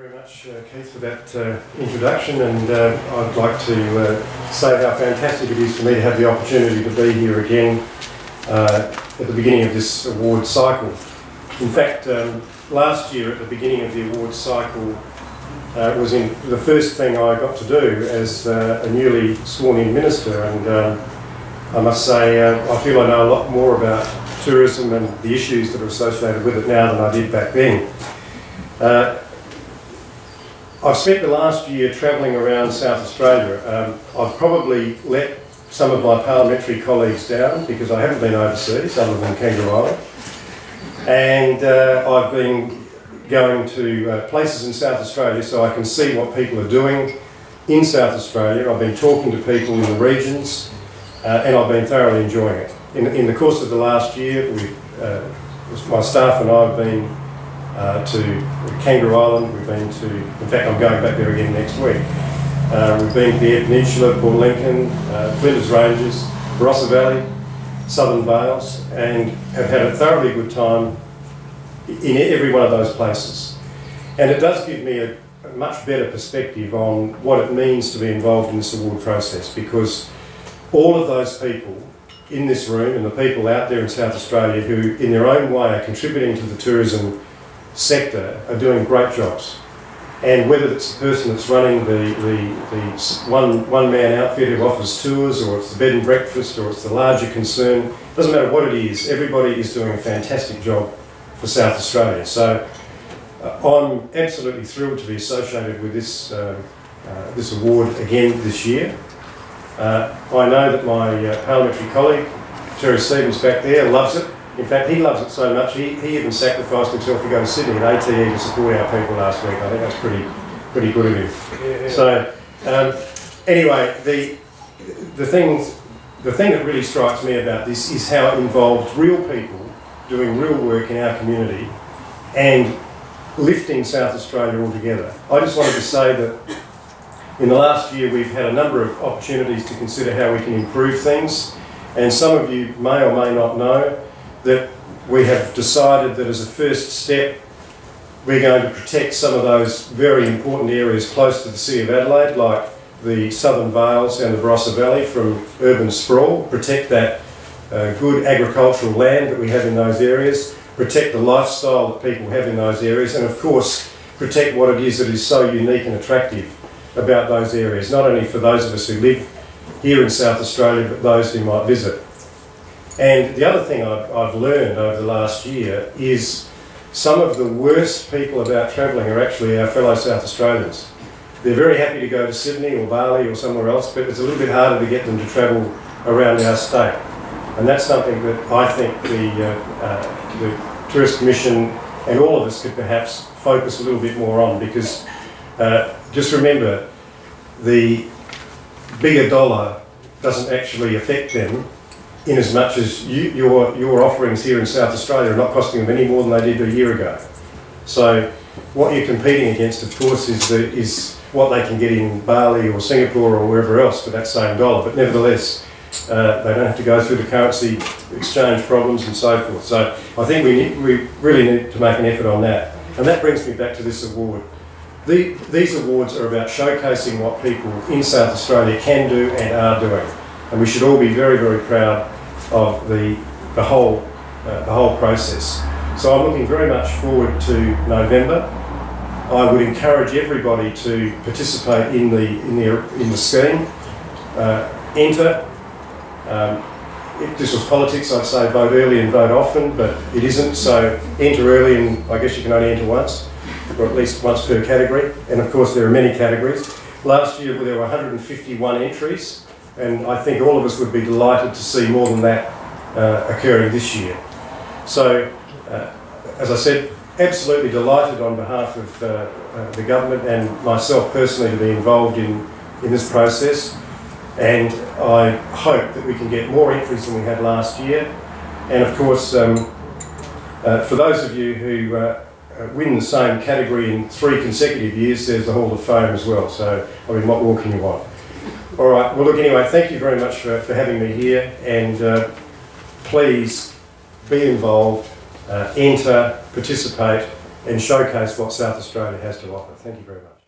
very much, Keith, for that introduction, and I'd like to say how fantastic it is for me to have the opportunity to be here again at the beginning of this award cycle. In fact, last year at the beginning of the award cycle was the first thing I got to do as a newly sworn-in minister, and I must say I feel I know a lot more about tourism and the issues that are associated with it now than I did back then. I've spent the last year travelling around South Australia. I've probably let some of my parliamentary colleagues down because I haven't been overseas other than Kangaroo Island. And I've been going to places in South Australia so I can see what people are doing in South Australia. I've been talking to people in the regions and I've been thoroughly enjoying it. In the course of the last year, my staff and I have been to Kangaroo Island. We've been to, in fact I'm going back there again next week. We've been to the Eyre Peninsula, Port Lincoln, Flinders Ranges, Barossa Valley, Southern Vales, and have had a thoroughly good time in every one of those places. And it does give me a much better perspective on what it means to be involved in this award process, because all of those people in this room and the people out there in South Australia who in their own way are contributing to the tourism sector are doing great jobs. And whether it's the person that's running the one-man outfit who offers tours, or it's the bed and breakfast, or it's the larger concern, doesn't matter what it is, everybody is doing a fantastic job for South Australia. So I'm absolutely thrilled to be associated with this, this award again this year. I know that my parliamentary colleague, Terry Stevens back there, loves it. In fact, he loves it so much, he even sacrificed himself to go to Sydney at ATE to support our people last week. I think that's pretty good of him. Yeah. So, anyway, the thing that really strikes me about this is how it involved real people doing real work in our community and lifting South Australia all together. I just wanted to say that in the last year we've had a number of opportunities to consider how we can improve things, and some of you may or may not know that we have decided that as a first step we're going to protect some of those very important areas close to the Sea of Adelaide, like the Southern Vales and the Barossa Valley, from urban sprawl, protect that good agricultural land that we have in those areas, protect the lifestyle that people have in those areas, and of course protect what it is that is so unique and attractive about those areas, not only for those of us who live here in South Australia but those who might visit. And the other thing I've learned over the last year is some of the worst people about travelling are actually our fellow South Australians. They're very happy to go to Sydney or Bali or somewhere else, but it's a little bit harder to get them to travel around our state. And that's something that I think the Tourist Commission and all of us could perhaps focus a little bit more on, because just remember, the bigger dollar doesn't actually affect them, in as much as your offerings here in South Australia are not costing them any more than they did a year ago. So what you're competing against, of course, is what they can get in Bali or Singapore or wherever else for that same dollar. But nevertheless, they don't have to go through the currency exchange problems and so forth. So I think we really need to make an effort on that. And that brings me back to this award. These awards are about showcasing what people in South Australia can do and are doing. And we should all be very, very proud of the whole process. So I'm looking very much forward to November. I would encourage everybody to participate in the scheme. Enter. If this was politics, I'd say vote early and vote often, but it isn't. So enter early, and I guess you can only enter once, or at least once per category. And of course, there are many categories. Last year there were 151 entries. And I think all of us would be delighted to see more than that occurring this year. So, as I said, absolutely delighted on behalf of the government and myself personally to be involved in this process. And I hope that we can get more entries than we had last year. And of course, for those of you who win the same category in 3 consecutive years, there's the Hall of Fame as well. So, I mean, what more can you want? All right, well look, anyway, thank you very much for having me here, and please be involved, enter, participate, and showcase what South Australia has to offer. Thank you very much.